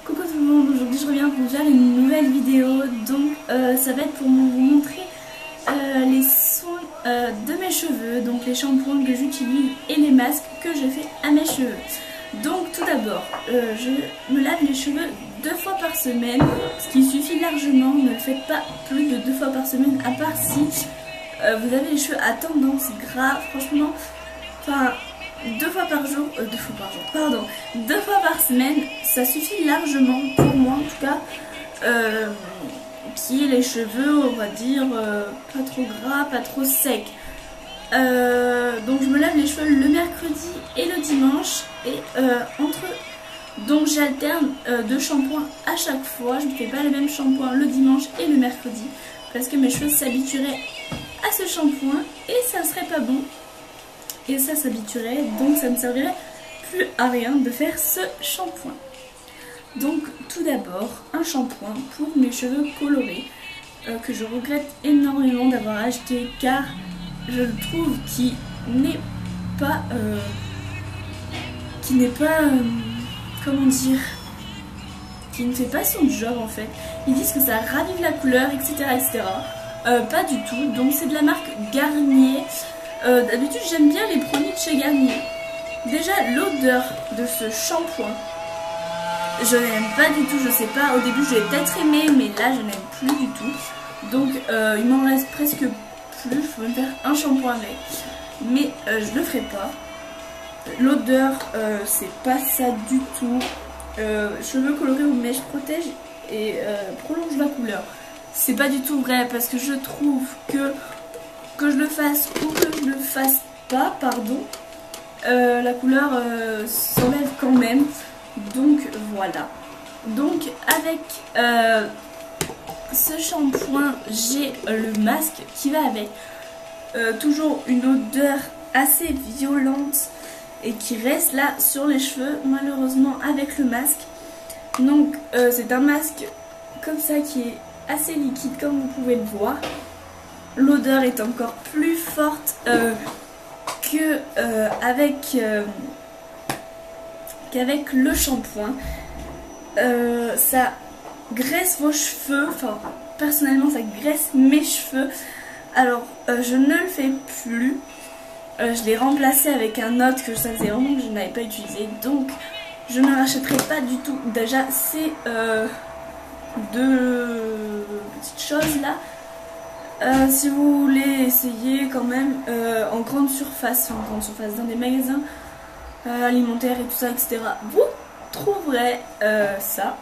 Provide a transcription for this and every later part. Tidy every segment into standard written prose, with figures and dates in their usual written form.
Coucou tout le monde, aujourd'hui je reviens pour vous faire une nouvelle vidéo. Donc ça va être pour vous montrer les soins de mes cheveux, donc les shampoings que j'utilise et les masques que je fais à mes cheveux. Donc tout d'abord, je me lave les cheveux 2 fois par semaine, ce qui suffit largement. Ne le faites pas plus de 2 fois par semaine, à part si vous avez les cheveux à tendance gras, franchement. Enfin, 2 fois par jour, 2 fois par semaine, ça suffit largement pour moi en tout cas, qui est les cheveux, on va dire, pas trop gras, pas trop secs. Donc je me lave les cheveux le mercredi et le dimanche, et donc j'alterne 2 shampoings à chaque fois. Je ne fais pas le même shampoing le dimanche et le mercredi, parce que mes cheveux s'habitueraient à ce shampoing et ça serait pas bon. Et ça s'habituerait, donc ça ne servirait plus à rien de faire ce shampoing. Donc tout d'abord, un shampoing pour mes cheveux colorés, que je regrette énormément d'avoir acheté, car je le trouve qui n'est pas comment dire, qui ne fait pas son job en fait. Ils disent que ça ravive la couleur, etc. Pas du tout. Donc c'est de la marque Garnier. D'habitude j'aime bien les produits de chez Garnier. Déjà l'odeur de ce shampoing, je n'aime pas du tout. Je sais pas, au début je l'ai peut-être aimé, mais là je n'aime plus du tout. Donc il m'en reste presque plus. Je peux me faire un shampoing avec, mais je le ferai pas. L'odeur c'est pas ça du tout. Cheveux colorés ou mèches protège et prolonge la couleur. C'est pas du tout vrai, parce que je trouve que je le fasse ou que je le fasse pas, pardon, la couleur s'enlève quand même. Donc voilà. Donc avec ce shampoing, j'ai le masque qui va avec. Toujours une odeur assez violente et qui reste là sur les cheveux, malheureusement, avec le masque. Donc c'est un masque comme ça qui est assez liquide, comme vous pouvez le voir. L'odeur est encore plus forte qu'avec le shampoing. Ça graisse vos cheveux, enfin personnellement ça graisse mes cheveux. Alors je ne le fais plus. Je l'ai remplacé avec un autre que ça faisait vraiment que je n'avais pas utilisé, donc je ne rachèterai pas du tout. Déjà ces 2 petites choses là, si vous voulez essayer quand même en grande surface dans des magasins alimentaires et tout ça, etc., vous trouverez ça.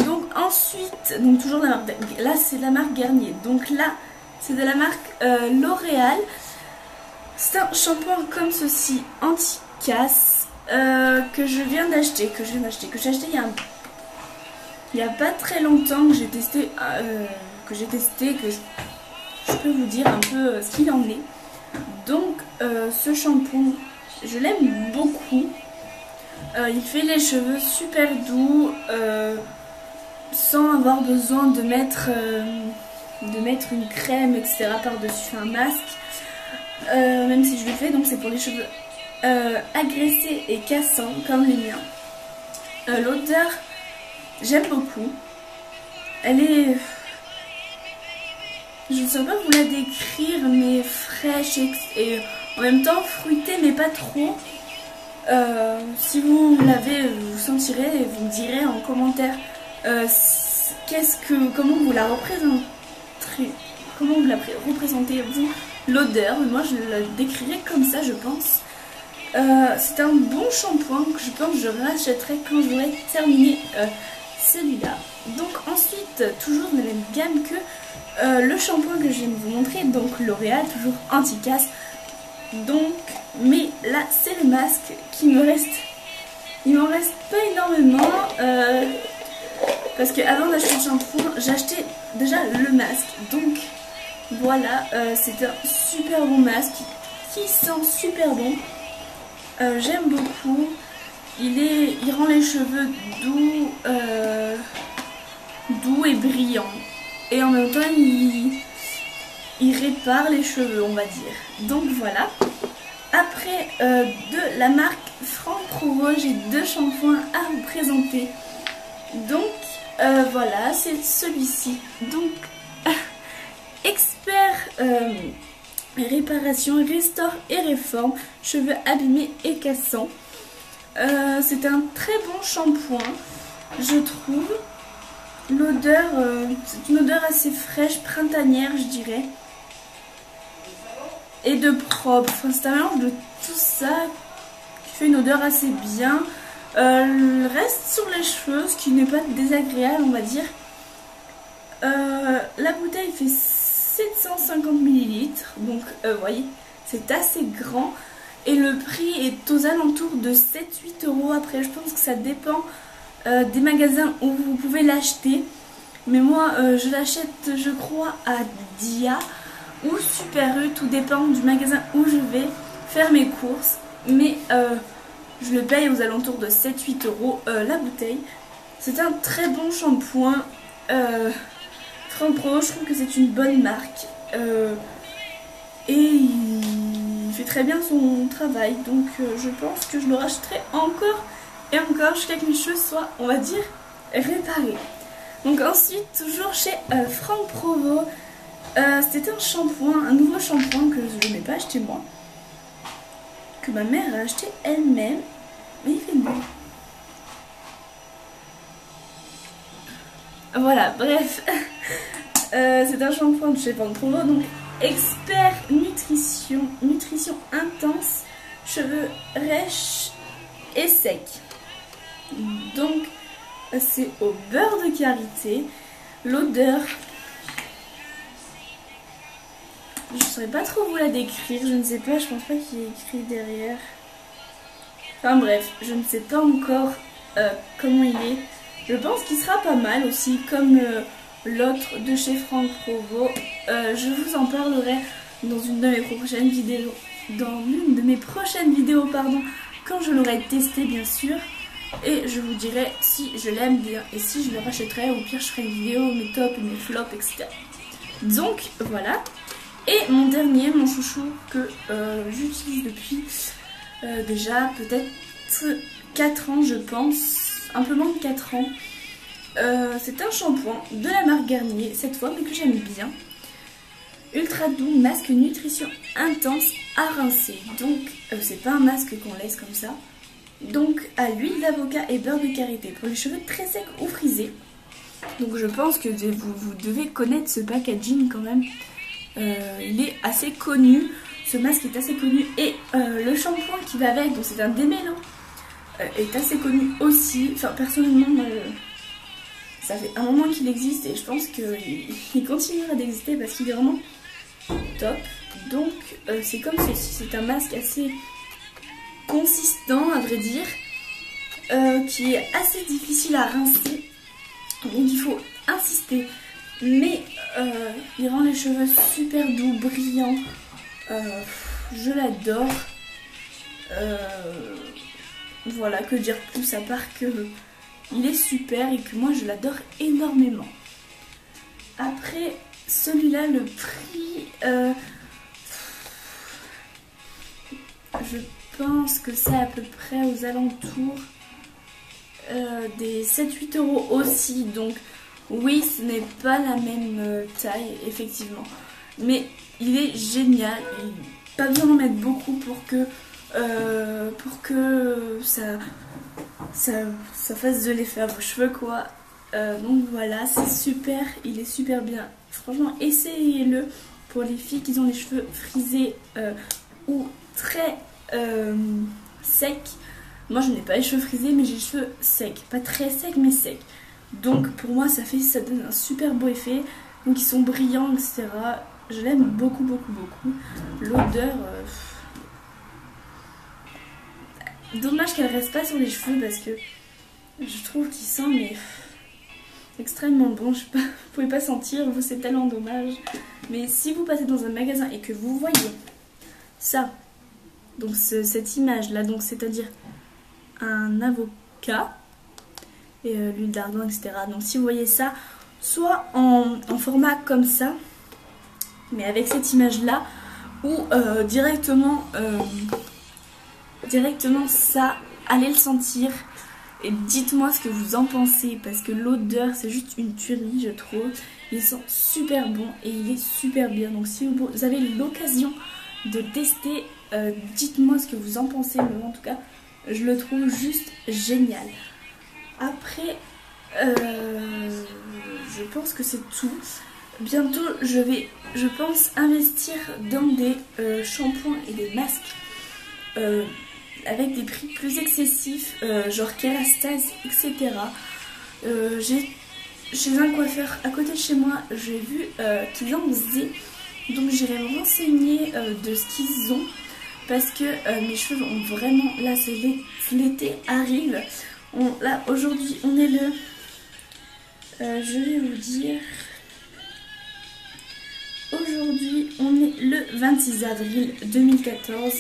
Donc ensuite, donc toujours la marque, là c'est la marque Garnier, donc là c'est de la marque L'Oréal. C'est un shampoing comme ceci, anti-casse, que j'ai acheté il n'y a pas très longtemps, que j'ai testé, que je peux vous dire un peu ce qu'il en est. Donc ce shampoing, je l'aime beaucoup. Il fait les cheveux super doux, sans avoir besoin de mettre une crème, etc. par-dessus un masque. Même si je le fais, donc c'est pour les cheveux agressés et cassants comme les miens. L'odeur, j'aime beaucoup. Elle est, je ne sais pas vous la décrire, mais fraîche et en même temps fruitée, mais pas trop. Si vous l'avez, vous sentirez et vous me direz en commentaire comment vous la représentez vous l'odeur. Moi je la décrirais comme ça, je pense. C'est un bon shampoing que je pense que je rachèterai quand j'aurai terminé celui-là. Donc ensuite, toujours dans la même gamme que le shampoing que je viens de vous montrer, donc L'Oréal, toujours anti-casse. Donc, mais là c'est le masque qui me reste. Il m'en reste pas énormément, parce que avant d'acheter le shampoing, j'achetais déjà le masque. Donc voilà, c'est un super bon masque qui sent super bon. J'aime beaucoup. Il rend les cheveux doux et brillants. Et en même temps, il répare les cheveux, on va dire. Donc voilà. Après, de la marque Franck Provo, j'ai 2 shampoings à vous présenter. Donc voilà, c'est celui-ci. Donc expert réparation, restaure et réforme, cheveux abîmés et cassants. C'est un très bon shampoing, je trouve. L'odeur, c'est une odeur assez fraîche, printanière, je dirais. Et de propre. Enfin, c'est un mélange de tout ça qui fait une odeur assez bien. Reste sur les cheveux, ce qui n'est pas désagréable, on va dire. La bouteille fait 750 ml, donc vous voyez, c'est assez grand. Et le prix est aux alentours de 7-8 euros. Après, je pense que ça dépend des magasins où vous pouvez l'acheter. Mais moi, je l'achète, je crois, à Dia ou Super U. Tout dépend du magasin où je vais faire mes courses. Mais je le paye aux alentours de 7-8 euros la bouteille. C'est un très bon shampoing. Franck Pro, je trouve que c'est une bonne marque. Et il fait très bien son travail. Donc je pense que je le rachèterai encore et encore jusqu'à ce que mes cheveux soient, on va dire, réparés. Donc ensuite, toujours chez Franck Provo, c'était un shampoing, un nouveau shampoing que je n'ai pas acheté moi, que ma mère a acheté elle-même, mais il fait bon. Voilà, bref, c'est un shampoing de chez Franck Provo, donc expert nutrition intense, cheveux rêches et secs. Donc c'est au beurre de karité. L'odeur, je ne saurais pas trop vous la décrire, je ne sais pas, je pense pas qu'il y ait écrit derrière. Enfin bref, je ne sais pas encore comment il est. Je pense qu'il sera pas mal aussi, comme l'autre de chez Franck Provo. Je vous en parlerai dans une de mes prochaines vidéos. Quand je l'aurai testé bien sûr. Et je vous dirai si je l'aime bien et si je le rachèterai. Au pire, je ferai une vidéo, mes tops et mes flops, etc. Donc voilà. Et mon dernier, mon chouchou, que j'utilise depuis déjà peut-être 4 ans, je pense. Un peu moins de 4 ans. C'est un shampoing de la marque Garnier, cette fois, mais que j'aime bien. Ultra doux, masque nutrition intense à rincer. Donc, c'est pas un masque qu'on laisse comme ça. Donc, à l'huile d'avocat et beurre de karité pour les cheveux très secs ou frisés. Donc, je pense que vous devez connaître ce packaging quand même. Il est assez connu. Ce masque est assez connu. Et le shampoing qui va avec, donc c'est un démêlant, est assez connu aussi. Enfin, personnellement, ça fait un moment qu'il existe et je pense qu'il continuera d'exister parce qu'il est vraiment top. Donc, c'est comme ceci. C'est un masque assez consistant, à vrai dire, qui est assez difficile à rincer. Donc, il faut insister. Mais il rend les cheveux super doux, brillants. Je l'adore. Voilà, que dire plus à part que il est super et que moi je l'adore énormément. Après, celui-là, le prix, je pense que c'est à peu près aux alentours des 7-8 euros aussi. Donc oui, ce n'est pas la même taille, effectivement. Mais il est génial. Pas besoin d'en mettre beaucoup pour que ça fasse de l'effet à vos cheveux, quoi. Donc voilà, c'est super, il est super bien. Franchement, essayez-le pour les filles qui ont les cheveux frisés ou très secs. Moi, je n'ai pas les cheveux frisés, mais j'ai les cheveux secs. Pas très secs, mais secs. Donc pour moi, ça donne un super beau effet. Donc ils sont brillants, etc. Je l'aime beaucoup, beaucoup, beaucoup. L'odeur... Dommage qu'elle reste pas sur les cheveux parce que je trouve qu'il sent mais extrêmement bon. Je sais pas, vous pouvez pas sentir, vous, c'est tellement dommage. Mais si vous passez dans un magasin et que vous voyez ça, donc cette image là, donc c'est-à-dire un avocat et l'huile d'argan, etc. Donc si vous voyez ça, soit en format comme ça, mais avec cette image là, ou directement ça, allez le sentir. Et dites-moi ce que vous en pensez, parce que l'odeur c'est juste une tuerie je trouve. Il sent super bon et il est super bien. Donc si vous avez l'occasion de tester, dites-moi ce que vous en pensez. Mais en tout cas, je le trouve juste génial. Après, je pense que c'est tout. Bientôt, je pense investir dans des shampoings et des masques avec des prix plus excessifs, genre Kerastase, etc. Chez un coiffeur à côté de chez moi, j'ai vu qu'ils en faisaient. Donc j'irai me renseigner de ce qu'ils ont. Parce que mes cheveux ont vraiment... Là, c'est l'été arrive. Là, aujourd'hui, on est le... je vais vous dire... Aujourd'hui, on est le 26 avril 2014.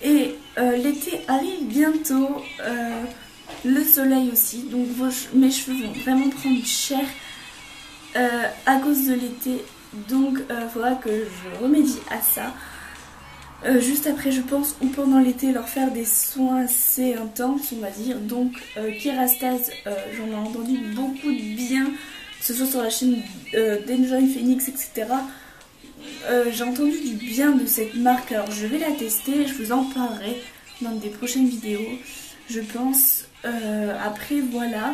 Et l'été arrive bientôt. Le soleil aussi. Donc mes cheveux vont vraiment prendre cher à cause de l'été. Donc il faudra que je remédie à ça. Juste après, je pense, ou pendant l'été, leur faire des soins assez intenses, on va dire. Donc Kerastase, j'en ai entendu beaucoup de bien, que ce soit sur la chaîne d'Enjoy Phoenix, etc. J'ai entendu du bien de cette marque, alors je vais la tester, je vous en parlerai dans des prochaines vidéos, je pense. Après voilà,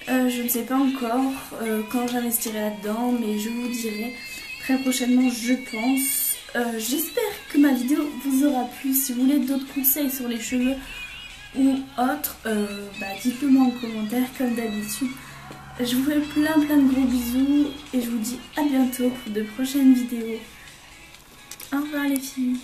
je ne sais pas encore quand j'investirai là-dedans, mais je vous dirai très prochainement, je pense. J'espère que ma vidéo vous aura plu. Si vous voulez d'autres conseils sur les cheveux ou autres, dites-le moi en commentaire comme d'habitude. Je vous fais plein de gros bisous et je vous dis à bientôt pour de prochaines vidéos. Au revoir les filles.